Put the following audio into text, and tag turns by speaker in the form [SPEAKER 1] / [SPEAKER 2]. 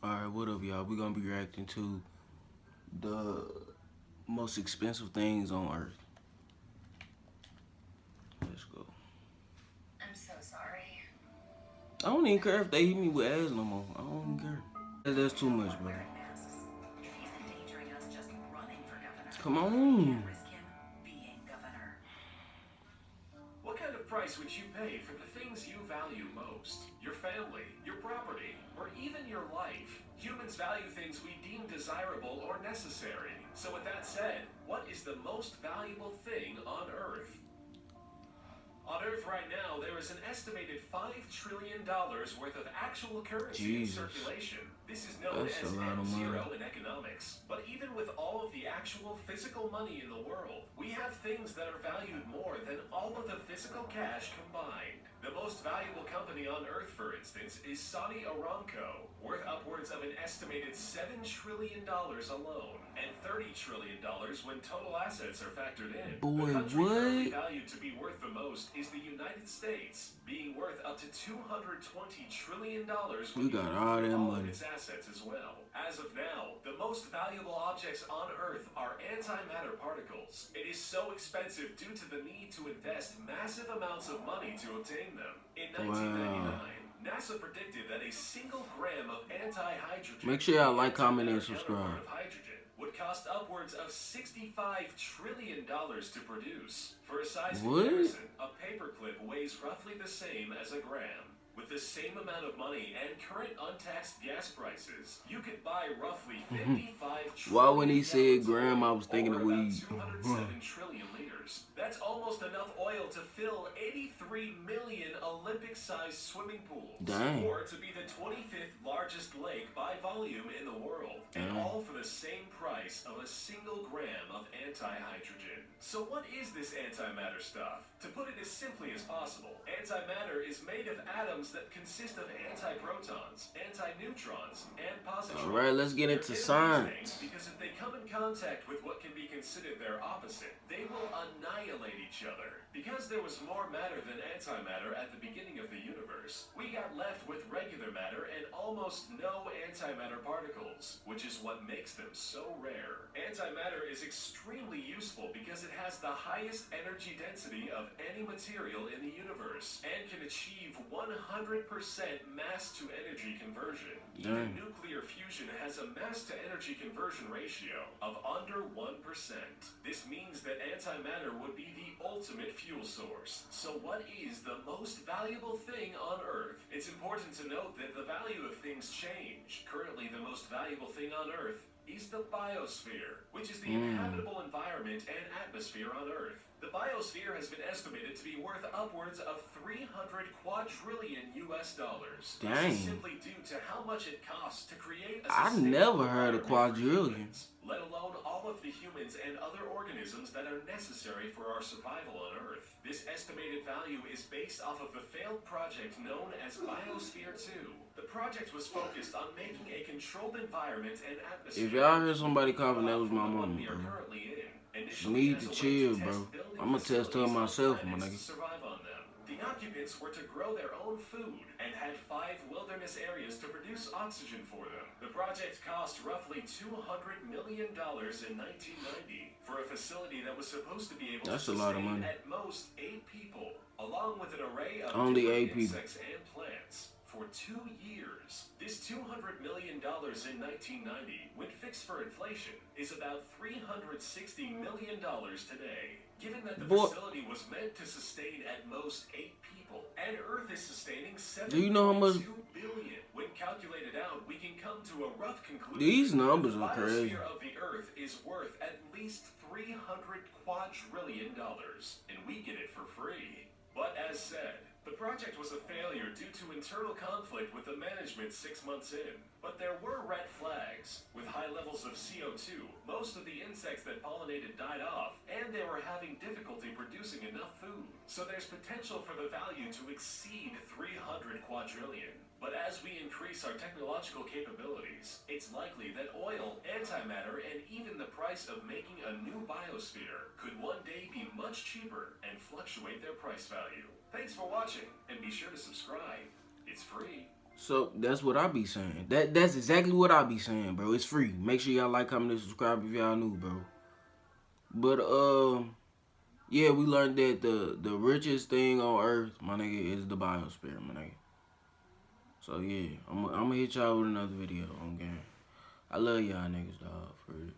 [SPEAKER 1] Alright, what up, y'all? We're gonna be reacting to the most expensive things on Earth. Let's go.
[SPEAKER 2] I'm so sorry.
[SPEAKER 1] I don't even care if they hit me with ass no more. I don't even care. That's too much, bro.
[SPEAKER 2] Wearing masks. If he's endangering us just running for governor,
[SPEAKER 1] Come
[SPEAKER 2] we
[SPEAKER 1] on.
[SPEAKER 2] can't risk him being governor.
[SPEAKER 3] What kind of price would you pay for the things you value most? Your family, your property, or even your life? Humans value things we deem desirable or necessary. So with that said, what is the most valuable thing on Earth? On Earth right now, there is an estimated $5 trillion worth of actual currency in circulation. This is known
[SPEAKER 1] That's
[SPEAKER 3] as
[SPEAKER 1] a lot of money.
[SPEAKER 3] M0 in economics. But even with all of the actual physical money in the world, we have things that are valued more than all of the physical cash combined. The most valuable company on Earth, for instance, is Saudi Aramco, worth upwards of an estimated $7 trillion alone, and $30 trillion when total assets are factored in.
[SPEAKER 1] Boy,
[SPEAKER 3] the country currently
[SPEAKER 1] what?
[SPEAKER 3] valued to be worth the most is the United States, being worth up to $220 trillion
[SPEAKER 1] We got all that
[SPEAKER 3] all of
[SPEAKER 1] money.
[SPEAKER 3] its assets as well. As of now, the most valuable objects on Earth are antimatter particles. It is so expensive due to the need to invest massive amounts of money to obtain them. In 1999, NASA predicted that a single gram of anti-hydrogen,
[SPEAKER 1] Make sure y'all like, comment, and subscribe.
[SPEAKER 3] of hydrogen, would cost upwards of $65 trillion to produce. For a size comparison, a paperclip weighs roughly the same as a gram. With the same amount of money and current untaxed gas prices, you could buy roughly 55 trillion.
[SPEAKER 1] Why when he said gram, I was thinking of weed.
[SPEAKER 3] 207 trillion liters. That's almost enough oil to fill 83 million Olympic-sized swimming pools.
[SPEAKER 1] Dang.
[SPEAKER 3] Or to be the 25th largest lake by volume in the world. And all for the same price of a single gram of anti-hydrogen. So what is this antimatter stuff? To put it as simply as possible, antimatter is made of atoms that consist of antiprotons, antineutrons, and positrons.
[SPEAKER 1] Alright, let's get into science.
[SPEAKER 3] Because if they come in contact with what can be considered their opposite, they will annihilate each other. Because there was more matter than antimatter at the beginning of the universe, we got left with regular matter and almost no antimatter particles, which is what makes them so rare. Antimatter is extremely useful because it has the highest energy density of any material in the universe and can achieve 100% mass to energy conversion. Even nuclear fusion has a mass to energy conversion ratio of under 1%. This means that antimatter would be the ultimate fuel source. So what is the most valuable thing on Earth? It's important to note that the value of things change. Currently, the most valuable thing on Earth is the biosphere, which is the inhabitable environment and atmosphere on Earth. The biosphere has been estimated to be worth upwards of 300 quadrillion US dollars.
[SPEAKER 1] Dang.
[SPEAKER 3] This is simply due to how much it costs to create a
[SPEAKER 1] I never heard of quadrillion.
[SPEAKER 3] let alone all of the humans and other organisms that are necessary for our survival on Earth. This estimated value is based off of the failed project known as Biosphere 2. The project was focused on making a controlled environment and atmosphere.
[SPEAKER 1] If y'all hear somebody coughing, that was my mama, bro. She need to chill, bro. I'm gonna test her myself, my nigga.
[SPEAKER 3] Survive on them. The occupants were to grow their own food and had 5 wilderness areas to produce oxygen for them. The project cost roughly $200 million in 1990 for a facility that was supposed to be able
[SPEAKER 1] That's
[SPEAKER 3] to
[SPEAKER 1] a lot of
[SPEAKER 3] sustain
[SPEAKER 1] money.
[SPEAKER 3] at most 8 people, along with an array of
[SPEAKER 1] Only
[SPEAKER 3] different
[SPEAKER 1] 8 people.
[SPEAKER 3] insects and plants. For 2 years, this $200 million in 1990, when fixed for inflation, is about $360 million today. Given that the facility was meant to sustain at most 8 people, and Earth is sustaining 7.2
[SPEAKER 1] Do you know how much?
[SPEAKER 3] billion. When calculated out, we can come to a rough conclusion.
[SPEAKER 1] These numbers
[SPEAKER 3] The
[SPEAKER 1] are crazy.
[SPEAKER 3] biosphere of the Earth is worth at least $300 quadrillion, and we get it for free. But as said, the project was a failure due to internal conflict with the management 6 months in. But there were red flags. With high levels of CO2, most of the insects that pollinated died off, and they were having difficulty producing enough food. So there's potential for the value to exceed 300 quadrillion. But as we increase our technological capabilities, it's likely that oil, antimatter, and even the price of making a new biosphere could one day be much cheaper and fluctuate their price value. Thanks for watching, and be sure to subscribe. It's free.
[SPEAKER 1] So that's what I be saying. That's exactly what I be saying, bro. It's free. Make sure y'all like, comment, and subscribe if y'all new, bro. But yeah, we learned that the richest thing on earth, my nigga, is the biosphere, my nigga. So yeah, I'm gonna hit y'all with another video on game. I love y'all niggas, dog, for real.